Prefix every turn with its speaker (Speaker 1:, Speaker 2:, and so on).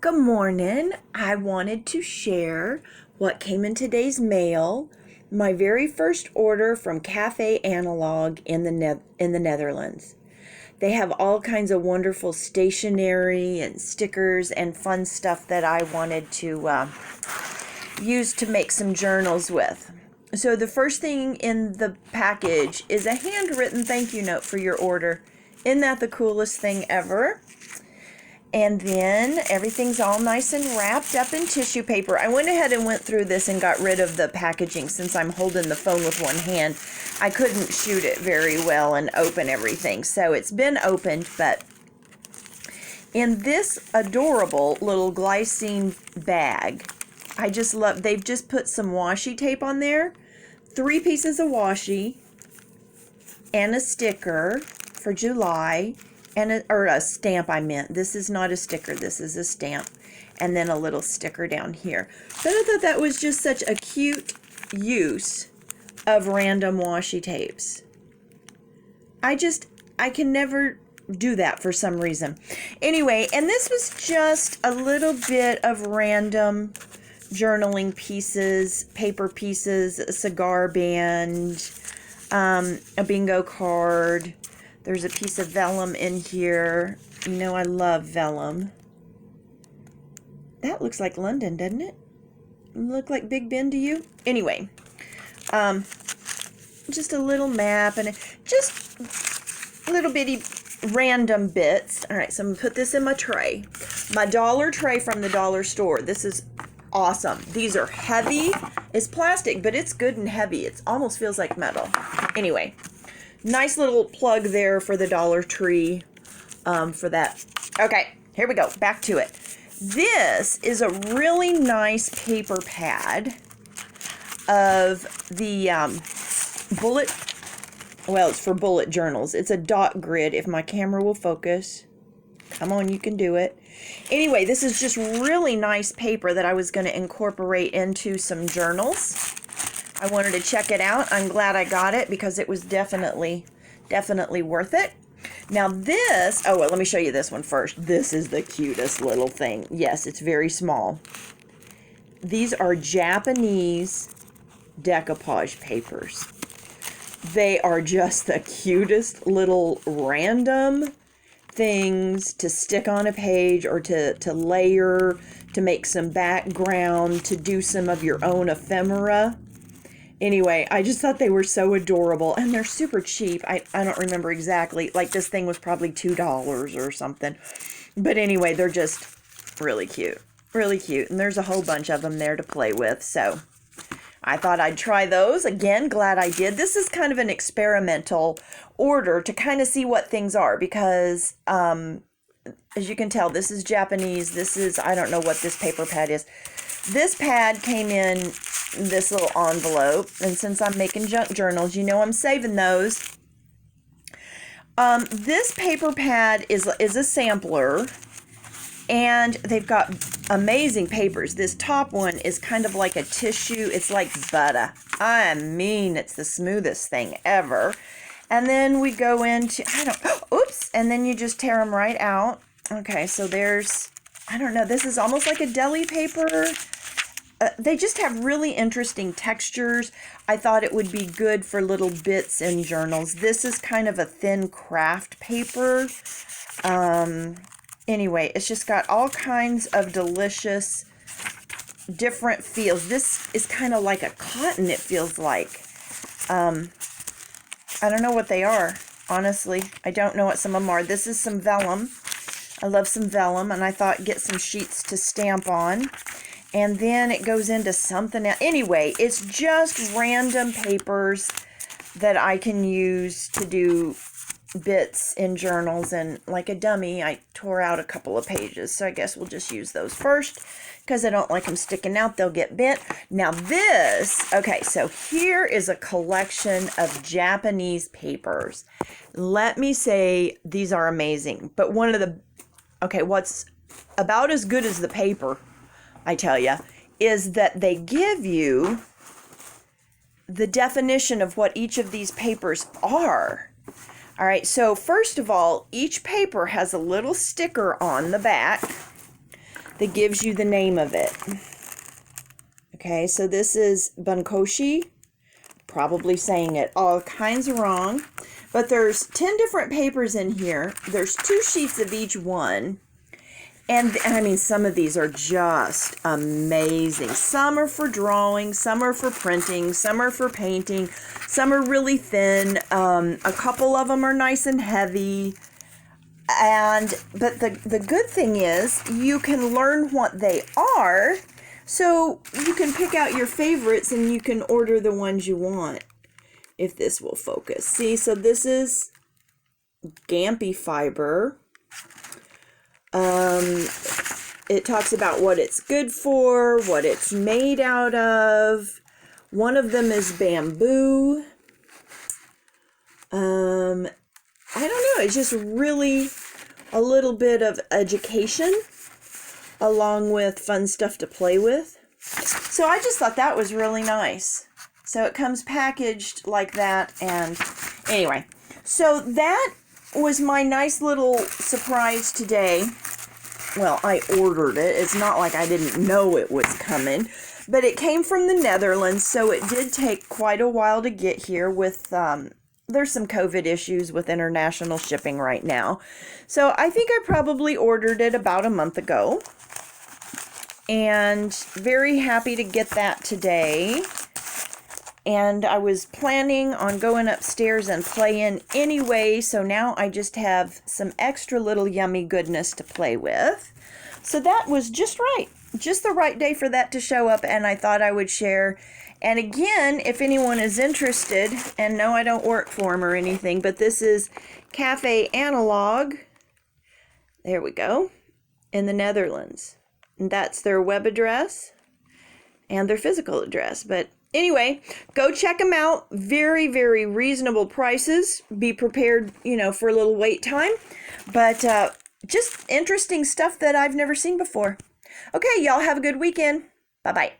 Speaker 1: Good morning. I wanted to share what came in today's mail. My very first order from Cafe Analog in the Netherlands. They have all kinds of wonderful stationery and stickers and fun stuff that I wanted to use to make some journals with. So the first thing in the package is a handwritten thank you note for your order. Isn't that the coolest thing ever? And then everything's all nice and wrapped up in tissue paper. I went ahead and went through this and got rid of the packaging since I'm holding the phone with one hand. I couldn't shoot it very well and open everything. So it's been opened, but in this adorable little glycine bag, I just love, they've just put some washi tape on there, 3 pieces of washi, and a sticker for July. And a stamp, I meant. This is not a sticker, this is a stamp. And then a little sticker down here. But I thought that was just such a cute use of random washi tapes. I can never do that for some reason. Anyway, and this was just a little bit of random journaling pieces, paper pieces, a cigar band, a bingo card. There's a piece of vellum in here. You know I love vellum. That looks like London, doesn't it? Look like Big Ben to you? Anyway, just a little map and just little bitty random bits. All right, so I'm gonna put this in my tray. My dollar tray from the dollar store. This is awesome. These are heavy. It's plastic, but it's good and heavy. It almost feels like metal. Anyway. Nice little plug there for the Dollar Tree for that. Okay, here we go. Back to it. This is a really nice paper pad of the bullet. Well, it's for bullet journals. It's a dot grid if my camera will focus. Come on, you can do it. Anyway, this is just really nice paper that I was going to incorporate into some journals. I wanted to check it out. I'm glad I got it because it was definitely worth it. Now this, oh, well, let me show you this one first. This is the cutest little thing. Yes, it's very small. These are Japanese decoupage papers. They are just the cutest little random things to stick on a page or to layer, to make some background, to do some of your own ephemera. Anyway, I just thought they were so adorable, and they're super cheap. I don't remember exactly. Like, this thing was probably $2 or something. But anyway, they're just really cute. Really cute. And there's a whole bunch of them there to play with. So I thought I'd try those. Again, glad I did. This is kind of an experimental order to kind of see what things are. Because, as you can tell, this is Japanese. This is, I don't know what this paper pad is. This pad came in this little envelope, and since I'm making junk journals, you know I'm saving those. This paper pad is a sampler, and they've got amazing papers. This top one is kind of like a tissue. It's like butter. I mean, it's the smoothest thing ever. And then we go into, oops, and then you just tear them right out. Okay, so there's, I don't know, this is almost like a deli paper. They just have really interesting textures. I thought it would be good for little bits in journals. This is kind of a thin craft paper. Anyway, it's just got all kinds of delicious, different feels. This is kind of like a cotton, it feels like. I don't know what they are, honestly. I don't know what some of them are. This is some vellum. I love some vellum, and I thought get some sheets to stamp on. And then it goes into something else. Anyway, it's just random papers that I can use to do bits in journals. And like a dummy, I tore out a couple of pages. So I guess we'll just use those first because I don't like them sticking out. They'll get bent. Now this, okay, so here is a collection of Japanese papers. Let me say these are amazing. But one of the, okay, what's about as good as the paper, I tell you, is that they give you the definition of what each of these papers are. All right, so first of all, each paper has a little sticker on the back that gives you the name of it. Okay, so this is bunkoshi. Probably saying it all kinds of wrong. But there's 10 different papers in here. There's 2 sheets of each one. And I mean, some of these are just amazing. Some are for drawing, some are for printing, some are for painting, some are really thin. A couple of them are nice and heavy. But the good thing is you can learn what they are, so you can pick out your favorites and you can order the ones you want, if this will focus. See, so this is Gampy fiber. It talks about what it's good for, what it's made out of. One of them is bamboo. I don't know, it's just really a little bit of education along with fun stuff to play with. So I just thought that was really nice. So it comes packaged like that, and anyway, so that was my nice little surprise today. Well, I ordered it. It's not like I didn't know it was coming, but it came from the Netherlands, so it did take quite a while to get here with, there's some COVID issues with international shipping right now. So I think I probably ordered it about a month ago, and very happy to get that today. And I was planning on going upstairs and playing anyway, so now I just have some extra little yummy goodness to play with. So that was just right. Just the right day for that to show up, and I thought I would share. And again, if anyone is interested, and no, I don't work for them or anything, but this is Cafe Analog. There we go. In the Netherlands. And that's their web address and their physical address. But anyway, go check them out. Very, very reasonable prices. Be prepared, you know, for a little wait time. But just interesting stuff that I've never seen before. Okay, y'all have a good weekend. Bye-bye.